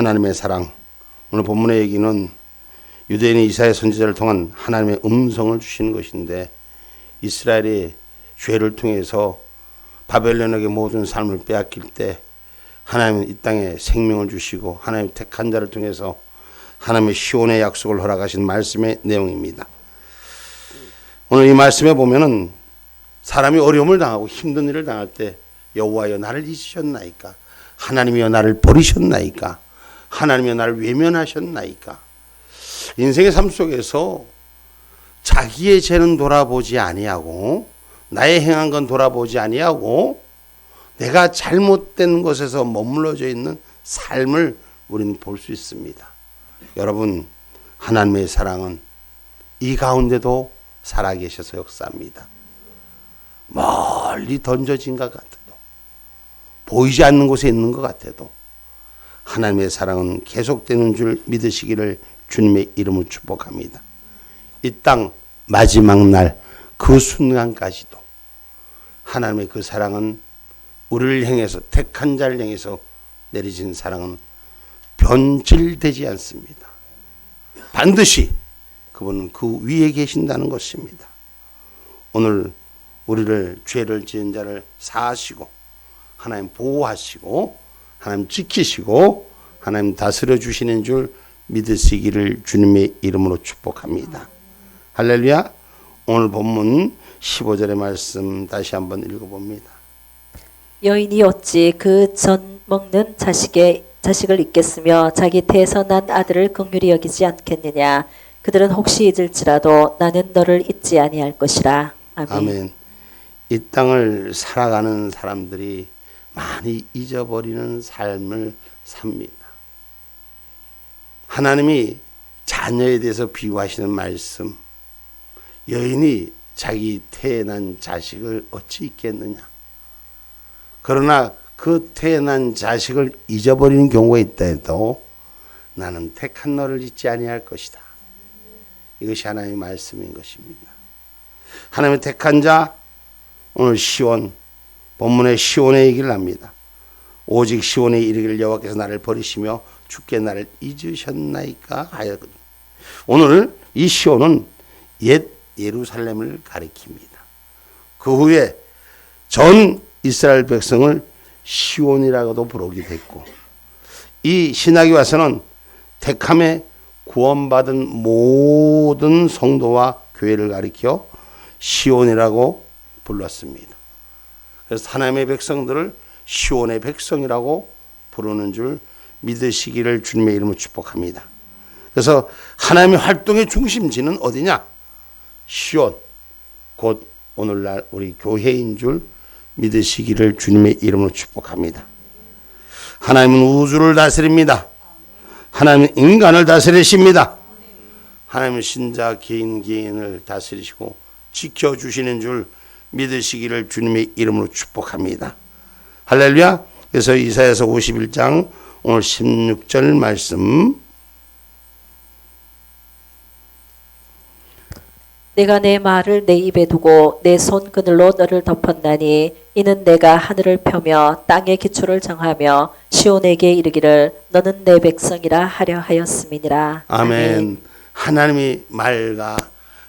하나님의 사랑. 오늘 본문의 얘기는 유대인이 이사야 선지자를 통한 하나님의 음성을 주시는 것인데, 이스라엘이 죄를 통해서 바벨론에게 모든 삶을 빼앗길 때 하나님은 이 땅에 생명을 주시고 하나님 택한 자를 통해서 하나님의 시온의 약속을 허락하신 말씀의 내용입니다. 오늘 이 말씀에 보면은 사람이 어려움을 당하고 힘든 일을 당할 때 여호와여 나를 잊으셨나이까, 하나님이여 나를 버리셨나이까, 하나님이여 나를 외면하셨나이까. 인생의 삶 속에서 자기의 죄는 돌아보지 아니하고 나의 행한 건 돌아보지 아니하고 내가 잘못된 것에서 머물러져 있는 삶을 우리는 볼 수 있습니다. 여러분, 하나님의 사랑은 이 가운데도 살아계셔서 역사합니다. 멀리 던져진 것 같아도, 보이지 않는 곳에 있는 것 같아도 하나님의 사랑은 계속되는 줄 믿으시기를 주님의 이름으로 축복합니다. 이 땅 마지막 날 그 순간까지도 하나님의 그 사랑은 우리를 향해서, 택한 자를 향해서 내리진 사랑은 변질되지 않습니다. 반드시 그분은 그 위에 계신다는 것입니다. 오늘 우리를, 죄를 지은 자를 사하시고 하나님 보호하시고 하나님 지키시고 하나님 다스려 주시는 줄 믿으시기를 주님의 이름으로 축복합니다. 할렐루야. 오늘 본문 15절의 말씀 다시 한번 읽어봅니다. 여인이 어찌 그 전 먹는 자식을 잊겠으며 자기 태에서 난 아들을 긍휼히 여기지 않겠느냐. 그들은 혹시 잊을지라도 나는 너를 잊지 아니할 것이라. 아멘. 아멘. 이 땅을 살아가는 사람들이 많이 잊어버리는 삶을 삽니다. 하나님이 자녀에 대해서 비유하시는 말씀, 여인이 자기 태에 난 자식을 어찌 잊겠느냐. 그러나 그 태에 난 자식을 잊어버리는 경우가 있다 해도 나는 택한 너를 잊지 아니할 것이다. 이것이 하나님의 말씀인 것입니다. 하나님의 택한 자, 오늘 시온, 본문의 시온의 얘기를 합니다. 오직 시온에 이르기를 여호와께서 나를 버리시며 주께 나를 잊으셨나이까 하였거든요. 오늘 이 시온은 옛 예루살렘을 가리킵니다. 그 후에 전 이스라엘 백성을 시온이라고도 부르게 됐고, 이 신학에 와서는 택함에 구원받은 모든 성도와 교회를 가리켜 시온이라고 불렀습니다. 그래서 하나님의 백성들을 시온의 백성이라고 부르는 줄 믿으시기를 주님의 이름으로 축복합니다. 그래서 하나님의 활동의 중심지는 어디냐? 시온, 곧 오늘날 우리 교회인 줄 믿으시기를 주님의 이름으로 축복합니다. 하나님은 우주를 다스립니다. 하나님은 인간을 다스리십니다. 하나님은 신자 개인을 다스리시고 지켜주시는 줄 믿으시기를 주님의 이름으로 축복합니다. 할렐루야. 그래서 이사야서 51장 오늘 16절 말씀, 내가 내 말을 내 입에 두고 내 손 그늘로 너를 덮었나니 이는 내가 하늘을 펴며 땅의 기초를 정하며 시온에게 이르기를 너는 내 백성이라 하려 하였음이니라. 아멘. 하나님의 말과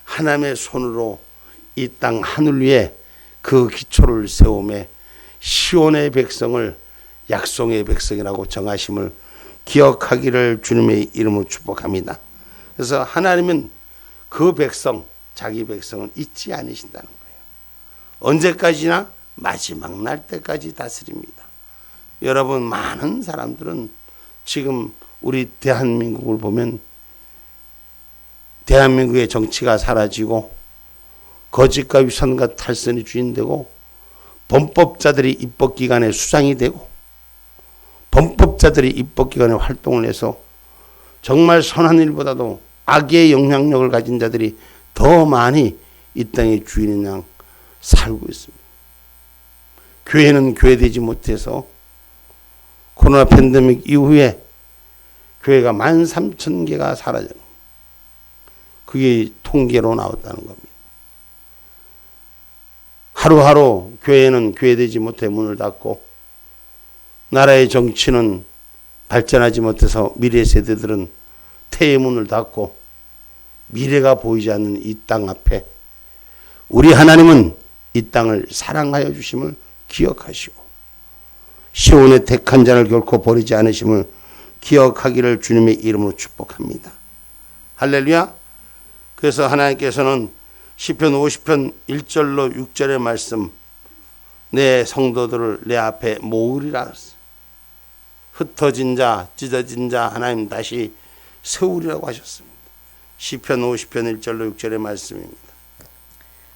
하나님의 손으로 이 땅 하늘 위에 그 기초를 세우며 시온의 백성을 약속의 백성이라고 정하심을 기억하기를 주님의 이름으로 축복합니다. 그래서 하나님은 그 백성, 자기 백성을 잊지 않으신다는 거예요. 언제까지나 마지막 날 때까지 다스립니다. 여러분, 많은 사람들은 지금 우리 대한민국을 보면 대한민국의 정치가 사라지고 거짓과 위선과 탈선이 주인되고 범법자들이 입법기관의 수장이 되고 범법자들이 입법기관의 활동을 해서 정말 선한 일보다도 악의 영향력을 가진 자들이 더 많이 이 땅의 주인인 양 살고 있습니다. 교회는 교회되지 못해서 코로나 팬데믹 이후에 교회가 13,000개가 사라져요. 그게 통계로 나왔다는 겁니다. 하루하루 교회는 교회되지 못해 문을 닫고 나라의 정치는 발전하지 못해서 미래 세대들은 태의 문을 닫고 미래가 보이지 않는 이 땅 앞에 우리 하나님은 이 땅을 사랑하여 주심을 기억하시고 시온의 택한 자를 결코 버리지 않으심을 기억하기를 주님의 이름으로 축복합니다. 할렐루야. 그래서 하나님께서는 시편 50편 1절로 6절의 말씀, 내 성도들을 내 앞에 모으리라. 흩어진 자, 찢어진 자 하나님 다시 세우리라고 하셨습니다. 시편 50편 1절로 6절의 말씀입니다.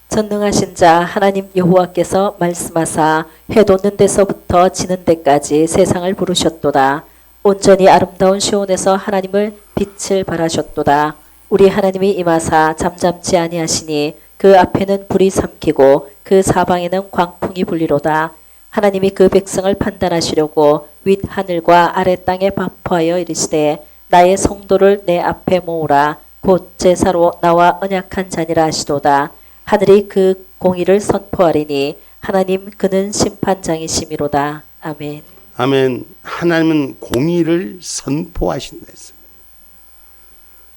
전능하신 자 하나님 여호와께서 말씀하사 해 돋는 데서부터 지는 데까지 세상을 부르셨도다. 온전히 아름다운 시온에서 하나님을 빛을 발하셨도다. 우리 하나님이 임하사 잠잠치 아니하시니 그 앞에는 불이 삼키고 그 사방에는 광풍이 불리로다. 하나님이 그 백성을 판단하시려고 윗 하늘과 아래 땅에 반포하여 이르시되 나의 성도를 내 앞에 모으라. 곧 제사로 나와 언약한 자니라 하시도다. 하늘이 그 공의를 선포하리니 하나님 그는 심판장이시미로다. 아멘. 아멘. 하나님은 공의를 선포하신다 했습니다.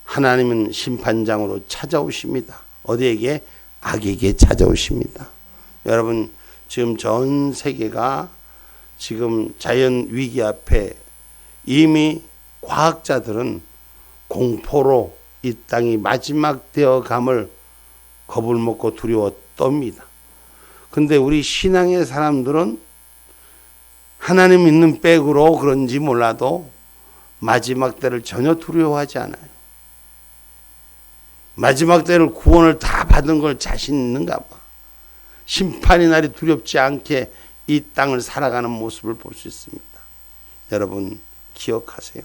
하나님은 심판장으로 찾아오십니다. 어디에게? 악에게 찾아오십니다. 여러분, 지금 전 세계가 지금 자연 위기 앞에 이미 과학자들은 공포로 이 땅이 마지막 되어 감을 겁을 먹고 두려워 떱니다. 근데 우리 신앙의 사람들은 하나님 있는 백으로 그런지 몰라도 마지막 때를 전혀 두려워하지 않아요. 마지막 때를 구원을 다 받은 걸 자신 있는가 봐. 심판의 날이 두렵지 않게 이 땅을 살아가는 모습을 볼 수 있습니다. 여러분 기억하세요.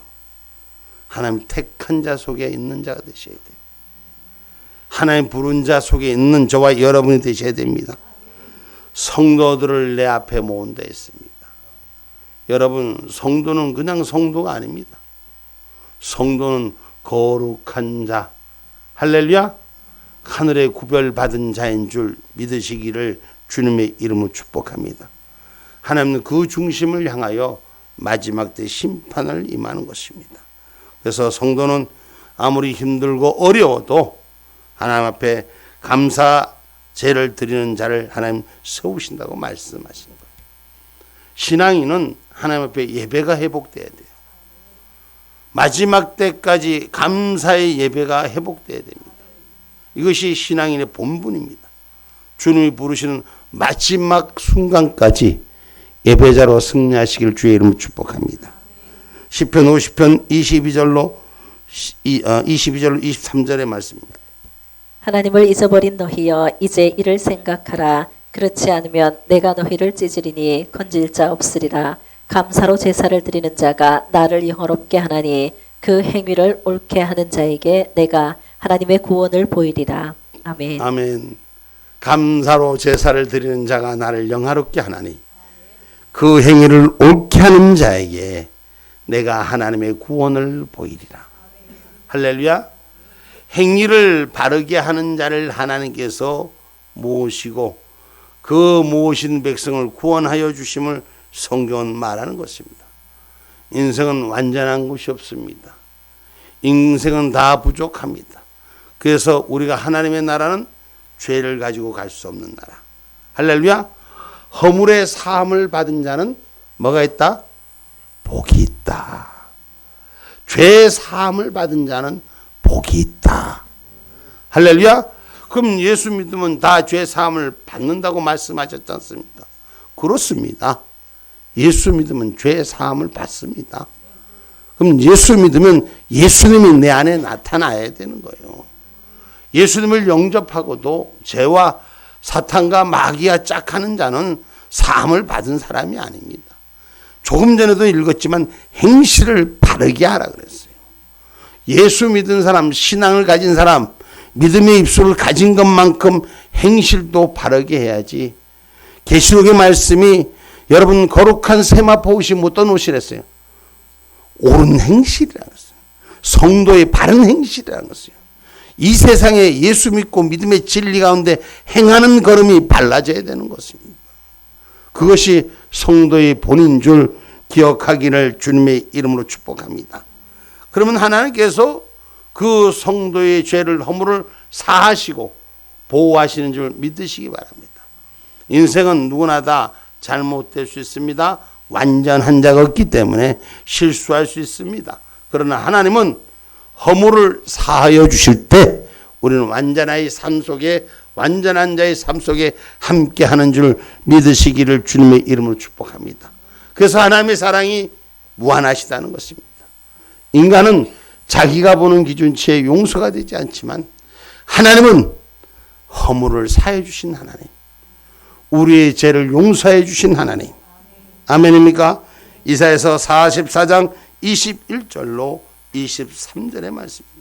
하나님 택한 자 속에 있는 자가 되셔야 돼요. 하나님 부른 자 속에 있는 저와 여러분이 되셔야 됩니다. 성도들을 내 앞에 모은다 했습니다. 여러분, 성도는 그냥 성도가 아닙니다. 성도는 거룩한 자, 할렐루야, 하늘에 구별받은 자인 줄 믿으시기를 주님의 이름으로 축복합니다. 하나님은 그 중심을 향하여 마지막 때 심판을 임하는 것입니다. 그래서 성도는 아무리 힘들고 어려워도 하나님 앞에 감사제를 드리는 자를 하나님 세우신다고 말씀하신 거예요. 신앙인은 하나님 앞에 예배가 회복돼야 돼요. 마지막 때까지 감사의 예배가 회복돼야 됩니다. 이것이 신앙인의 본분입니다. 주님이 부르시는 마지막 순간까지 예배자로 승리하시길 주의 이름으로 축복합니다. 시편 50편 22절로 23절의 말씀입니다. 하나님을 잊어버린 너희여 이제 이를 생각하라. 그렇지 않으면 내가 너희를 찢으리니 건질 자 없으리라. 감사로 제사를 드리는 자가 나를 영화롭게 하나니 그 행위를 옳게 하는 자에게 내가 하나님의 구원을 보이리라. 아멘. 아멘. 감사로 제사를 드리는 자가 나를 영화롭게 하나니 그 행위를 옳게 하는 자에게 내가 하나님의 구원을 보이리라. 할렐루야. 행위를 바르게 하는 자를 하나님께서 모으시고 그 모으신 백성을 구원하여 주심을 성경은 말하는 것입니다. 인생은 완전한 것이 없습니다. 인생은 다 부족합니다. 그래서 우리가 하나님의 나라는 죄를 가지고 갈 수 없는 나라. 할렐루야. 허물의 사함을 받은 자는 뭐가 있다? 복이 있다. 죄 사함을 받은 자는 복이 있다. 할렐루야. 그럼 예수 믿으면 다 죄 사함을 받는다고 말씀하셨지 않습니까? 그렇습니다. 예수 믿으면 죄 사함을 받습니다. 그럼 예수 믿으면 예수님이 내 안에 나타나야 되는 거예요. 예수님을 영접하고도 죄와 사탄과 마귀와 짝하는 자는 사함을 받은 사람이 아닙니다. 조금 전에도 읽었지만 행실을 바르게 하라 그랬어요. 예수 믿은 사람, 신앙을 가진 사람, 믿음의 입술을 가진 것만큼 행실도 바르게 해야지. 계시록의 말씀이 여러분 거룩한 세마포 옷이 어떤 옷이랬어요? 옳은 행실이라는 것이에요. 성도의 바른 행실이라는 것이에요. 이 세상에 예수 믿고 믿음의 진리 가운데 행하는 걸음이 발라져야 되는 것입니다. 그것이 성도의 본인 줄 기억하기를 주님의 이름으로 축복합니다. 그러면 하나님께서 그 성도의 죄를 허물을 사하시고 보호하시는 줄 믿으시기 바랍니다. 인생은 누구나 다 잘못될 수 있습니다. 완전한 자가 없기 때문에 실수할 수 있습니다. 그러나 하나님은 허물을 사하여 주실 때 우리는 완전한 자의 삶 속에 함께하는 줄 믿으시기를 주님의 이름으로 축복합니다. 그래서 하나님의 사랑이 무한하시다는 것입니다. 인간은 자기가 보는 기준치에 용서가 되지 않지만 하나님은 허물을 사해 주신 하나님, 우리의 죄를 용서해 주신 하나님. 아멘입니까? 이사야서 44장 21절로 23절의 말씀입니다.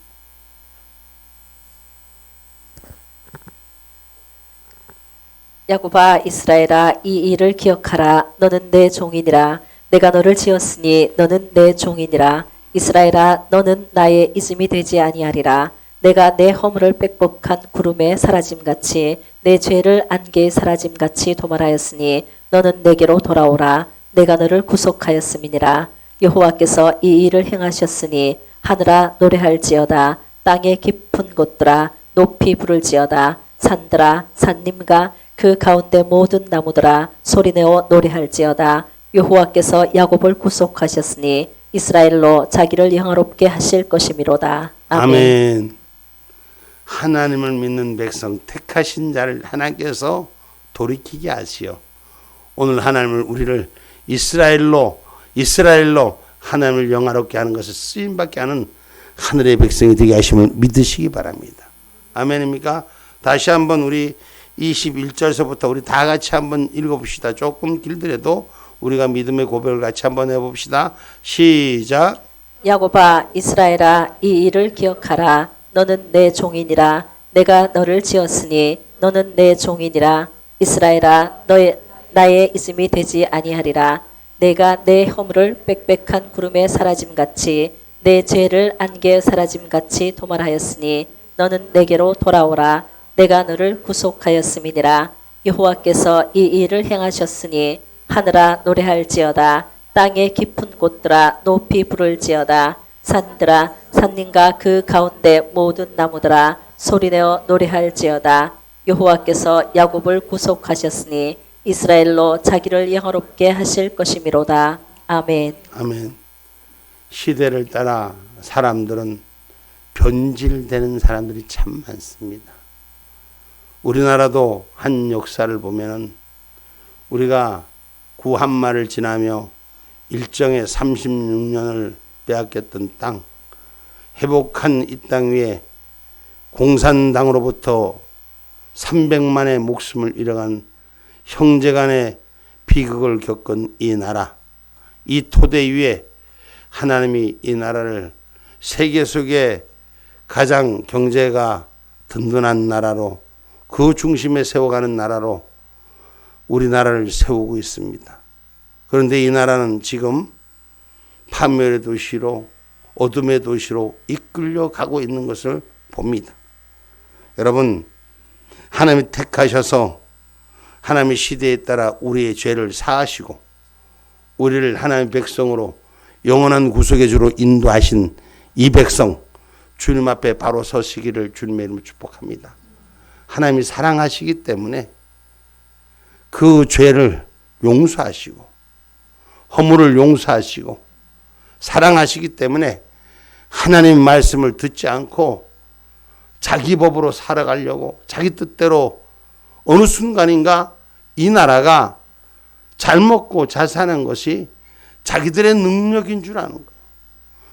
야곱아 이스라엘아 이 일을 기억하라. 너는 내 종이니라. 내가 너를 지었으니 너는 내 종이니라. 이스라엘아 너는 나의 이름이 되지 아니하리라. 내가 내 허물을 빽빽한 구름에 사라짐같이 내 죄를 안개에 사라짐같이 도말하였으니 너는 내게로 돌아오라. 내가 너를 구속하였음이니라. 여호와께서 이 일을 행하셨으니 하늘아 노래할지어다. 땅의 깊은 곳들아 높이 부를지어다. 산들아 산림과 그 가운데 모든 나무들아 소리내어 노래할지어다. 여호와께서 야곱을 구속하셨으니 이스라엘로 자기를 영화롭게 하실 것이미로다. 아멘. 하나님을 믿는 백성 택하신 자를 하나님께서 돌이키게 하시어 오늘 하나님을 우리를 이스라엘로 하나님을 영화롭게 하는 것을 쓰임받게 하는 하늘의 백성이 되게 하심을 믿으시기 바랍니다. 아멘입니까? 다시 한번 우리 21절서부터 우리 다 같이 한번 읽어봅시다. 조금 길더라도 우리가 믿음의 고백을 같이 한번 해봅시다. 시작. 야곱아 이스라엘아 이 일을 기억하라. 너는 내 종이니라. 내가 너를 지었으니 너는 내 종이니라. 이스라엘아 나의 이름이 되지 아니하리라. 내가 내 허물을 빽빽한 구름에 사라짐같이 내 죄를 안개에 사라짐같이 도말하였으니 너는 내게로 돌아오라. 내가 너를 구속하였음이니라. 여호와께서 이 일을 행하셨으니 하늘아 노래할지어다. 땅의 깊은 곳들아 높이 부를지어다. 산들아 산림과 그 가운데 모든 나무들아 소리내어 노래할지어다. 여호와께서 야곱을 구속하셨으니 이스라엘로 자기를 영화롭게 하실 것이미로다. 아멘. 아멘. 시대를 따라 사람들은 변질되는 사람들이 참 많습니다. 우리나라도 한 역사를 보면은 우리가 구한말을 지나며 일정의 36년을 빼앗겼던 땅, 회복한 이 땅 위에 공산당으로부터 300만의 목숨을 잃어간 형제간의 비극을 겪은 이 나라, 이 토대 위에 하나님이 이 나라를 세계 속에 가장 경제가 든든한 나라로 그 중심에 세워가는 나라로 우리나라를 세우고 있습니다. 그런데 이 나라는 지금 파멸의 도시로 어둠의 도시로 이끌려 가고 있는 것을 봅니다. 여러분, 하나님이 택하셔서 하나님의 시대에 따라 우리의 죄를 사하시고 우리를 하나님의 백성으로 영원한 구속의 주로 인도하신 이 백성 주님 앞에 바로 서시기를 주님의 이름으로 축복합니다. 하나님이 사랑하시기 때문에 그 죄를 용서하시고 허물을 용서하시고 사랑하시기 때문에 하나님의 말씀을 듣지 않고 자기 법으로 살아가려고 자기 뜻대로 어느 순간인가 이 나라가 잘 먹고 잘 사는 것이 자기들의 능력인 줄 아는 거예요.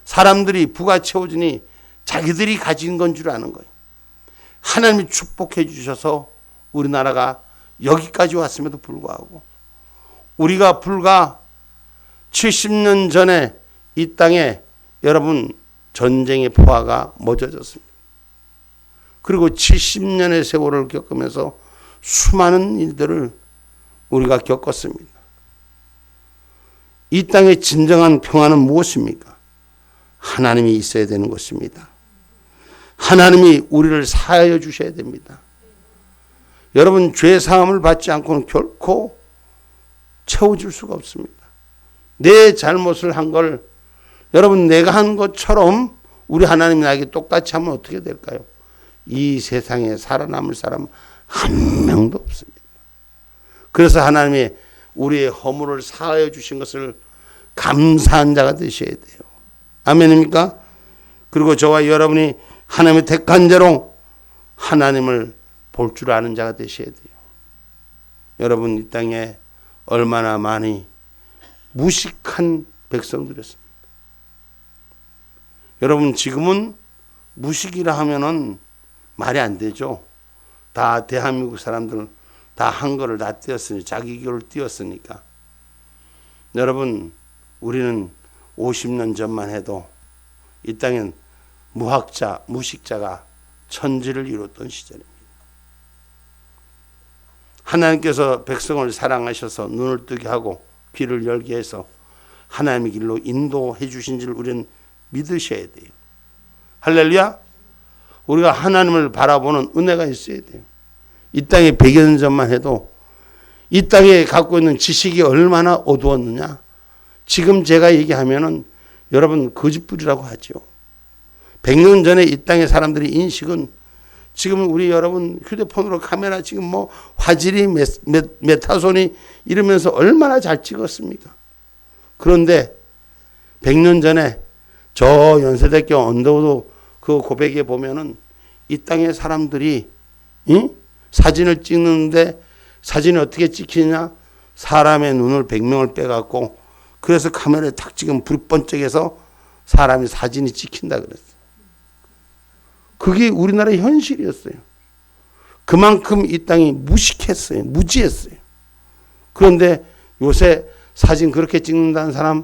사람들이 부가 채워지니 자기들이 가진 건 줄 아는 거예요. 하나님이 축복해 주셔서 우리나라가 여기까지 왔음에도 불구하고 우리가 불과 70년 전에 이 땅에 여러분 전쟁의 포화가 멎어졌습니다. 그리고 70년의 세월을 겪으면서 수많은 일들을 우리가 겪었습니다. 이 땅의 진정한 평화는 무엇입니까? 하나님이 있어야 되는 것입니다. 하나님이 우리를 사하여 주셔야 됩니다. 여러분 죄 사함을 받지 않고는 결코 채워줄 수가 없습니다. 내 잘못을 한 걸 여러분 내가 한 것처럼 우리 하나님이 나에게 똑같이 하면 어떻게 될까요? 이 세상에 살아남을 사람 한 명도 없습니다. 그래서 하나님이 우리의 허물을 사하여 주신 것을 감사한 자가 되셔야 돼요. 아멘입니까? 그리고 저와 여러분이 하나님의 택한 자로 하나님을 볼 줄 아는 자가 되셔야 돼요. 여러분 이 땅에 얼마나 많이 무식한 백성들이었습니다. 여러분 지금은 무식이라 하면은 말이 안 되죠. 다 대한민국 사람들 다 한글을 다 띄었으니 자기 교를 띄었으니까. 여러분 우리는 50년 전만 해도 이 땅엔 무학자, 무식자가 천지를 이뤘던 시절입니다. 하나님께서 백성을 사랑하셔서 눈을 뜨게 하고 귀를 열게 해서 하나님의 길로 인도해 주신 줄 우리는 믿으셔야 돼요. 할렐루야. 우리가 하나님을 바라보는 은혜가 있어야 돼요. 이 땅에 100여 년 전만 해도 이 땅에 갖고 있는 지식이 얼마나 어두웠느냐. 지금 제가 얘기하면은 여러분 거짓부리라고 하죠. 100년 전에 이 땅의 사람들의 인식은 지금 우리 여러분 휴대폰으로 카메라 지금 뭐 화질이 메타손이 이러면서 얼마나 잘 찍었습니까? 그런데 100년 전에 저 연세대교 언더우드 그 고백에 보면은 이 땅의 사람들이 사진을 찍는데 사진이 어떻게 찍히냐? 사람의 눈을 100명을 빼갖고 그래서 카메라에 탁 찍으면 불이 번쩍해서 사람이 사진이 찍힌다 그랬어요. 그게 우리나라의 현실이었어요. 그만큼 이 땅이 무식했어요. 무지했어요. 그런데 요새 사진 그렇게 찍는다는 사람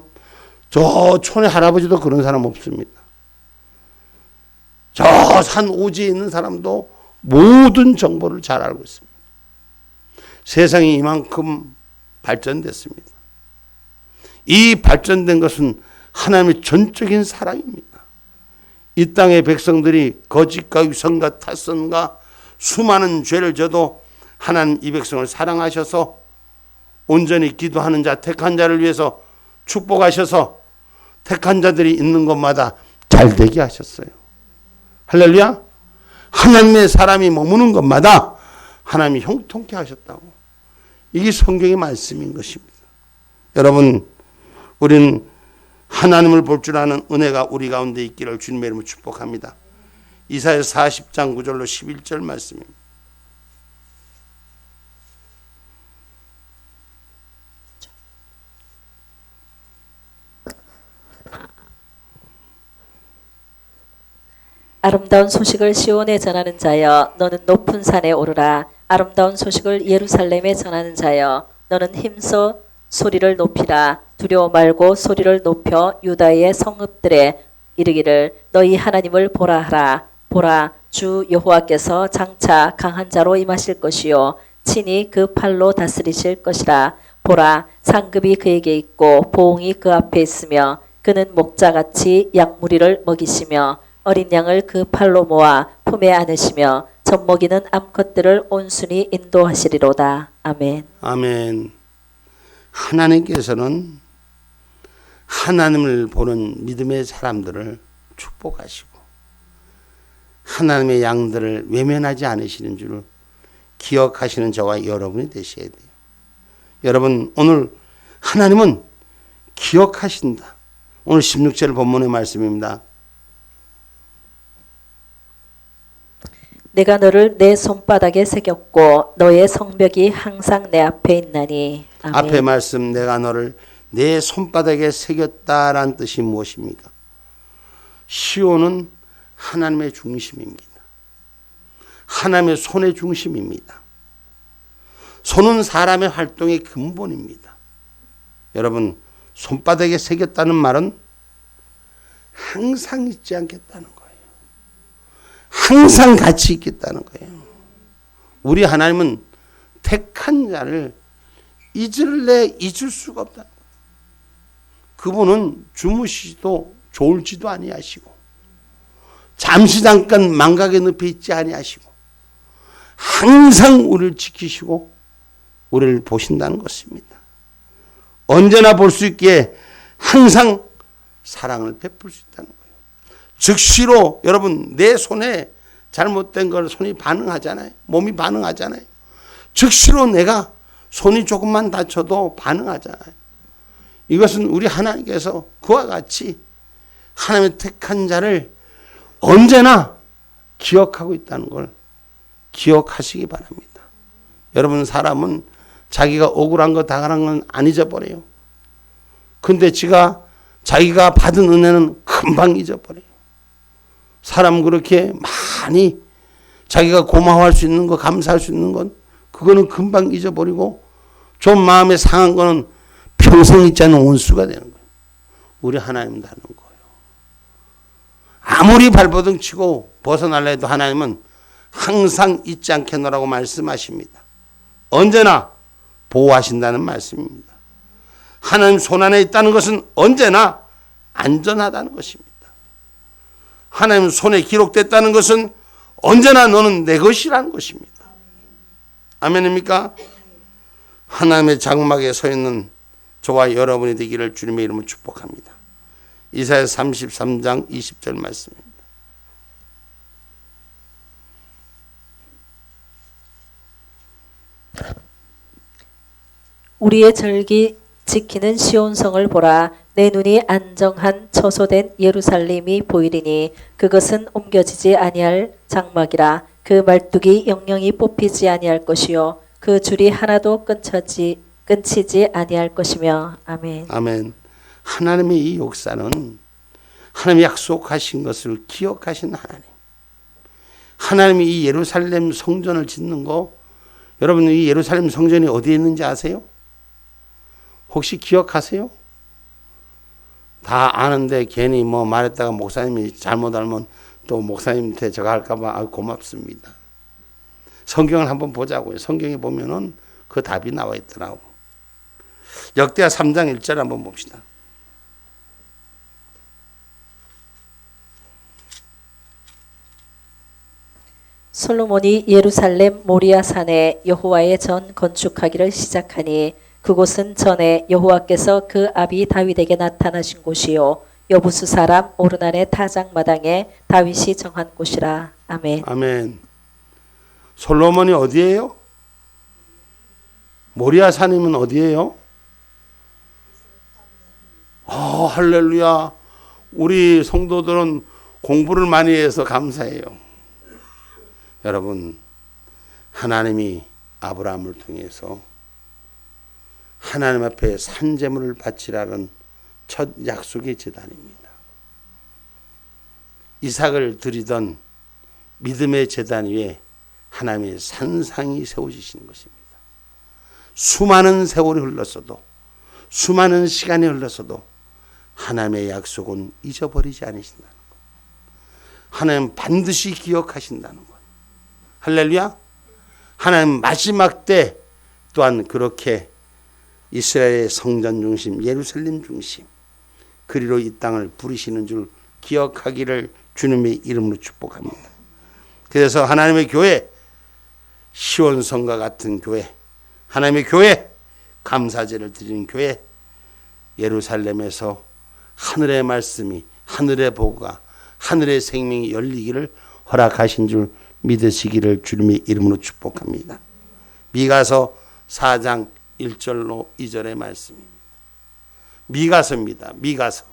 저 촌의 할아버지도 그런 사람 없습니다. 저 산 오지에 있는 사람도 모든 정보를 잘 알고 있습니다. 세상이 이만큼 발전됐습니다. 이 발전된 것은 하나님의 전적인 사랑입니다. 이 땅의 백성들이 거짓과 위선과 탓선과 수많은 죄를 져도 하나님 이 백성을 사랑하셔서 온전히 기도하는 자 택한 자를 위해서 축복하셔서 택한 자들이 있는 곳마다 잘 되게 하셨어요. 할렐루야. 하나님의 사람이 머무는 곳마다 하나님이 형통케 하셨다고. 이게 성경의 말씀인 것입니다. 여러분 우리는 하나님을 볼 줄 아는 은혜가 우리 가운데 있기를 주님의 이름으로 축복합니다. 이사야서 40장 9절로 11절 말씀입니다. 아름다운 소식을 시온에 전하는 자여 너는 높은 산에 오르라. 아름다운 소식을 예루살렘에 전하는 자여 너는 힘써 소리를 높이라. 두려워 말고 소리를 높여 유다의 성읍들에 이르기를 너희 하나님을 보라 하라. 보라 주 여호와께서 장차 강한 자로 임하실 것이요 친히 그 팔로 다스리실 것이라. 보라 상급이 그에게 있고 보응이 그 앞에 있으며 그는 목자같이 양무리를 먹이시며 어린 양을 그 팔로 모아 품에 안으시며 젖먹이는 암컷들을 온순히 인도하시리로다. 아멘. 아멘. 하나님께서는 하나님을 보는 믿음의 사람들을 축복하시고 하나님의 양들을 외면하지 않으시는 줄 기억하시는 저와 여러분이 되셔야 돼요. 여러분 오늘 하나님은 기억하신다. 오늘 16절 본문의 말씀입니다. 내가 너를 내 손바닥에 새겼고 너의 성벽이 항상 내 앞에 있나니. 아멘. 앞에 말씀 내가 너를 내 손바닥에 새겼다라는 뜻이 무엇입니까? 시온은 하나님의 중심입니다. 하나님의 손의 중심입니다. 손은 사람의 활동의 근본입니다. 여러분 손바닥에 새겼다는 말은 항상 잊지 않겠다는 거예요. 항상 같이 있겠다는 거예요. 우리 하나님은 택한 자를 잊을 수가 없다. 그분은 주무시지도 졸지도 아니하시고 잠시 잠깐 망각의 늪에 있지 아니하시고 항상 우리를 지키시고 우리를 보신다는 것입니다. 언제나 볼 수 있기에 항상 사랑을 베풀 수 있다는 거예요. 즉시로 여러분 내 손에 잘못된 걸 손이 반응하잖아요. 몸이 반응하잖아요. 즉시로 내가 손이 조금만 다쳐도 반응하잖아요. 이것은 우리 하나님께서 그와 같이 하나님의 택한 자를 언제나 기억하고 있다는 걸 기억하시기 바랍니다. 여러분 사람은 자기가 억울한 거 당한 건 안 잊어버려요. 근데 자기가 받은 은혜는 금방 잊어버려요. 사람 그렇게 많이 자기가 고마워할 수 있는 거, 감사할 수 있는 건 그거는 금방 잊어버리고 좀 마음에 상한 거는 평생 잊지 않는 원수가 되는 거예요. 우리 하나님은 다른 거예요. 아무리 발버둥 치고 벗어날라 해도 하나님은 항상 잊지 않겠노라고 말씀하십니다. 언제나 보호하신다는 말씀입니다. 하나님 손안에 있다는 것은 언제나 안전하다는 것입니다. 하나님 손에 기록됐다는 것은 언제나 너는 내 것이라는 것입니다. 아멘입니까? 하나님의 장막에 서 있는 저와 여러분이 되기를 주님의 이름으로 축복합니다. 이사야 33장 20절 말씀입니다. 우리의 절기 지키는 시온성을 보라. 내 눈이 안정한 처소된 예루살렘이 보이리니 그것은 옮겨지지 아니할 장막이라. 그 말뚝이 영영이 뽑히지 아니할 것이요 그 줄이 하나도 끊치지 아니할 것이며. 아멘. 아멘. 하나님의 이 역사는 하나님이 약속하신 것을 기억하신 하나님. 하나님이 이 예루살렘 성전을 짓는 거, 여러분 이 예루살렘 성전이 어디에 있는지 아세요? 혹시 기억하세요? 다 아는데 괜히 말했다가 목사님이 잘못 알면 또 목사님한테 저거 할까봐 고맙습니다. 성경을 한번 보자고요. 성경에 보면은 그 답이 나와 있더라고. 역대하 3장 1절 한번 봅시다. 솔로몬이 예루살렘 모리아 산에 여호와의 전 건축하기를 시작하니 그곳은 전에 여호와께서 그 아비 다윗에게 나타나신 곳이요 여부수 사람 오르난의 타작마당에 다윗이 정한 곳이라. 아멘. 아멘. 솔로몬이 어디예요? 모리아 산이면 어디예요? 할렐루야. 우리 성도들은 공부를 많이 해서 감사해요. 여러분, 하나님이 아브라함을 통해서 하나님 앞에 산제물을 바치라는 첫 약속의 제단입니다. 이삭을 드리던 믿음의 제단 위에 하나님의 산상이 세워지시는 것입니다. 수많은 세월이 흘렀어도, 수많은 시간이 흘렀어도 하나님의 약속은 잊어버리지 않으신다는 것. 하나님 반드시 기억하신다는 것. 할렐루야. 하나님 마지막 때 또한 그렇게 이스라엘의 성전 중심, 예루살렘 중심, 그리로 이 땅을 부리시는 줄 기억하기를 주님의 이름으로 축복합니다. 그래서 하나님의 교회, 시온성과 같은 교회, 하나님의 교회, 감사제를 드리는 교회, 예루살렘에서 하늘의 말씀이, 하늘의 보고가, 하늘의 생명이 열리기를 허락하신 줄 믿으시기를 주님의 이름으로 축복합니다. 미가서 4장 1절로 2절의 말씀입니다. 미가서입니다. 미가서.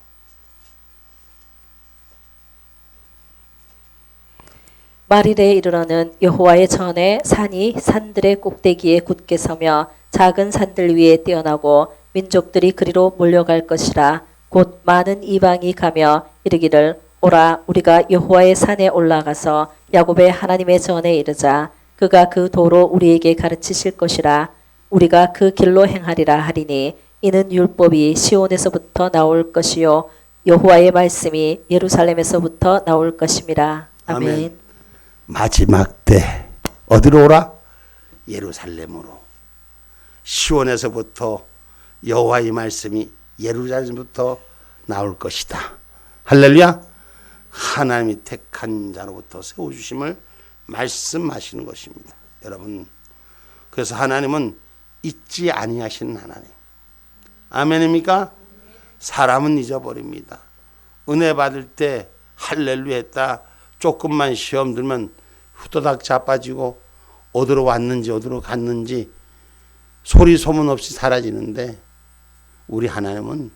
말일에 이르러는 여호와의 전에 산이 산들의 꼭대기에 굳게 서며 작은 산들 위에 뛰어나고 민족들이 그리로 몰려갈 것이라. 곧 많은 이방이 가며 이르기를 오라 우리가 여호와의 산에 올라가서 야곱의 하나님의 전에 이르자. 그가 그 도로 우리에게 가르치실 것이라. 우리가 그 길로 행하리라 하리니 이는 율법이 시온에서부터 나올 것이요 여호와의 말씀이 예루살렘에서부터 나올 것임이라. 아멘. 아멘. 마지막 때 어디로 오라? 예루살렘으로. 시온에서부터 여호와의 말씀이 예루살렘부터 나올 것이다. 할렐루야. 하나님이 택한 자로부터 세워주심을 말씀하시는 것입니다. 여러분, 그래서 하나님은 잊지 아니하시는 하나님. 아멘입니까? 사람은 잊어버립니다. 은혜 받을 때 할렐루야 했다 조금만 시험 들면 후다닥 자빠지고 어디로 왔는지 어디로 갔는지 소리 소문 없이 사라지는데 우리 하나님은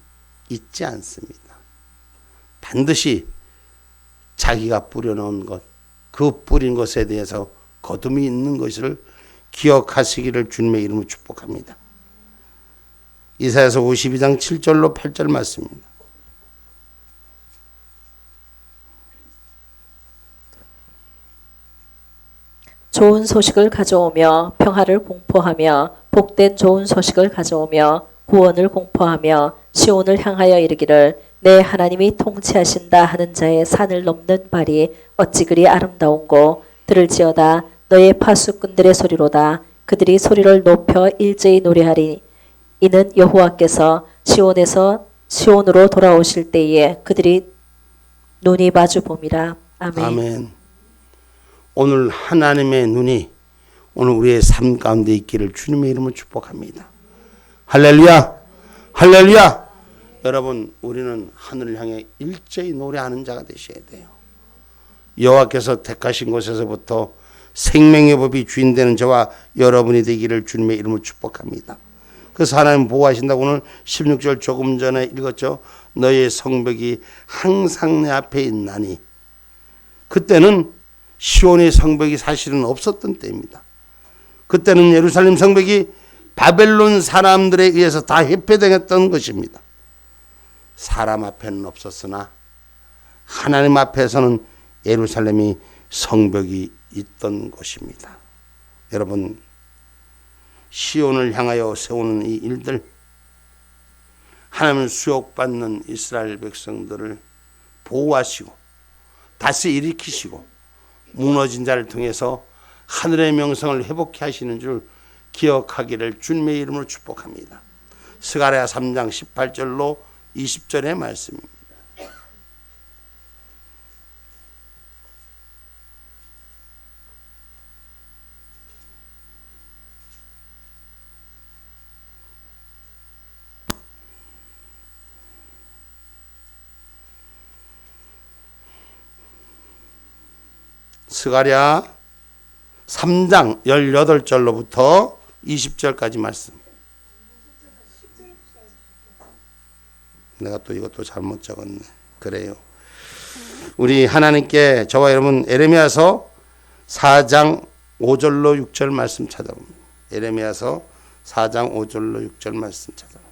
잊지 않습니다. 반드시 자기가 뿌려놓은 것, 그 뿌린 것에 대해서 거듭이 있는 것을 기억하시기를 주님의 이름으로 축복합니다. 이사야서 52장 7절로 8절 말씀입니다. 좋은 소식을 가져오며 평화를 공포하며 복된 좋은 소식을 가져오며 구원을 공포하며 시온을 향하여 이르기를 내 하나님이 통치하신다 하는 자의 산을 넘는 발이 어찌 그리 아름다운고 들을지어다 너의 파수꾼들의 소리로다 그들이 소리를 높여 일제히 노래하리 이는 여호와께서 시온으로 돌아오실 때에 그들이 눈이 마주 봄이라. 아멘. 아멘. 오늘 하나님의 눈이 오늘 우리의 삶 가운데 있기를 주님의 이름으로 축복합니다. 할렐루야, 할렐루야. 여러분, 우리는 하늘을 향해 일제히 노래하는 자가 되셔야 돼요. 여호와께서 택하신 곳에서부터 생명의 법이 주인 되는 저와 여러분이 되기를 주님의 이름으로 축복합니다. 그래서 하나님 보호하신다고 오늘 16절 조금 전에 읽었죠. 너의 성벽이 항상 내 앞에 있나니. 그때는 시온의 성벽이 사실은 없었던 때입니다. 그때는 예루살렘 성벽이 바벨론 사람들에 의해서 다 회폐당했던 것입니다. 사람 앞에는 없었으나 하나님 앞에서는 예루살렘이 성벽이 있던 곳입니다. 여러분, 시온을 향하여 세우는 이 일들, 하나님은 수욕받는 이스라엘 백성들을 보호하시고 다시 일으키시고 무너진 자를 통해서 하늘의 명성을 회복케 하시는 줄 기억하기를 주님의 이름으로 축복합니다. 스가랴 3장 18절로 20절의 말씀입니다. 스가랴 3장 18절로부터 20절까지 말씀. 내가 또 이것도 잘못 적었네. 그래요. 우리 하나님께 저와 여러분 에레미야서 4장 5절로 6절 말씀 찾아봅니다. 에레미야서 4장 5절로 6절 말씀 찾아봅니다.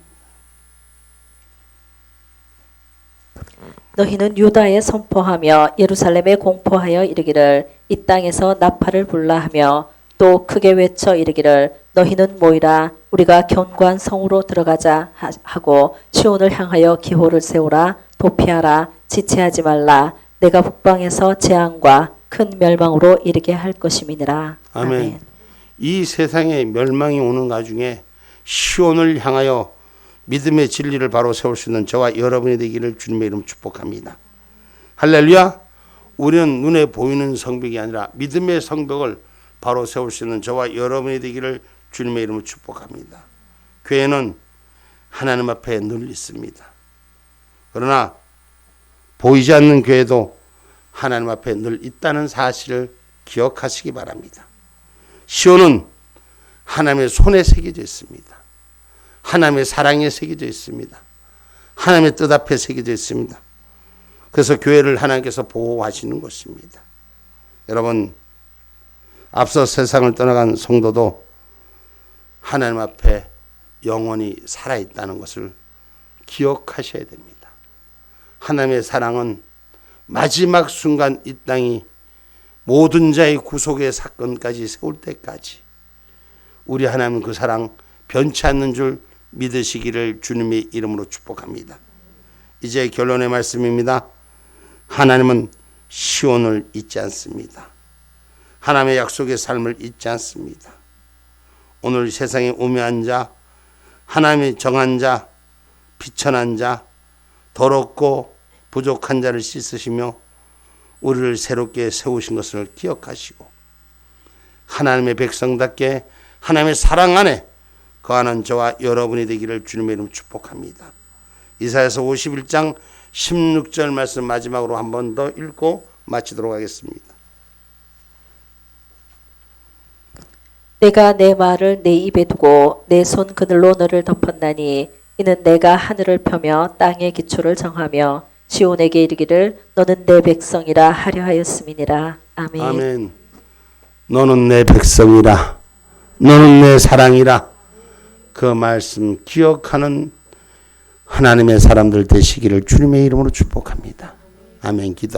너희는 유다에 선포하며 예루살렘에 공포하여 이르기를 이 땅에서 나팔을 불라 하며 또 크게 외쳐 이르기를 너희는 모이라 우리가 견고한 성으로 들어가자 하고 시온을 향하여 기호를 세우라 도피하라 지체하지 말라 내가 북방에서 재앙과 큰 멸망으로 이르게 할 것임이니라. 아멘. 아멘. 이 세상에 멸망이 오는 가중에 시온을 향하여 믿음의 진리를 바로 세울 수 있는 저와 여러분이 되기를 주님의 이름 축복합니다. 할렐루야. 우리는 눈에 보이는 성벽이 아니라 믿음의 성벽을 바로 세울 수 있는 저와 여러분이 되기를 주님의 이름으로 축복합니다. 교회는 하나님 앞에 늘 있습니다. 그러나 보이지 않는 교회도 하나님 앞에 늘 있다는 사실을 기억하시기 바랍니다. 시온은 하나님의 손에 새겨져 있습니다. 하나님의 사랑에 새겨져 있습니다. 하나님의 뜻 앞에 새겨져 있습니다. 그래서 교회를 하나님께서 보호하시는 것입니다. 여러분, 앞서 세상을 떠나간 성도도 하나님 앞에 영원히 살아있다는 것을 기억하셔야 됩니다. 하나님의 사랑은 마지막 순간 이 땅이 모든 자의 구속의 사건까지 세울 때까지 우리 하나님은 그 사랑 변치 않는 줄 믿으시기를 주님의 이름으로 축복합니다. 이제 결론의 말씀입니다. 하나님은 시온을 잊지 않습니다. 하나님의 약속의 삶을 잊지 않습니다. 오늘 세상에 우매한 자, 하나님의 정한 자, 비천한 자, 더럽고 부족한 자를 씻으시며 우리를 새롭게 세우신 것을 기억하시고 하나님의 백성답게 하나님의 사랑 안에 거하는 저와 여러분이 되기를 주님의 이름 축복합니다. 이사야서 51장 16절 말씀 마지막으로 한 번 더 읽고 마치도록 하겠습니다. 내가 내 말을 내 입에 두고 내 손 그늘로 너를 덮었나니 이는 내가 하늘을 펴며 땅의 기초를 정하며 시온에게 이르기를 너는 내 백성이라 하려 하였음이니라. 아멘. 아멘. 너는 내 백성이라, 너는 내 사랑이라, 그 말씀 기억하는 하나님의 사람들 되시기를 주님의 이름으로 축복합니다. 아멘. 기도.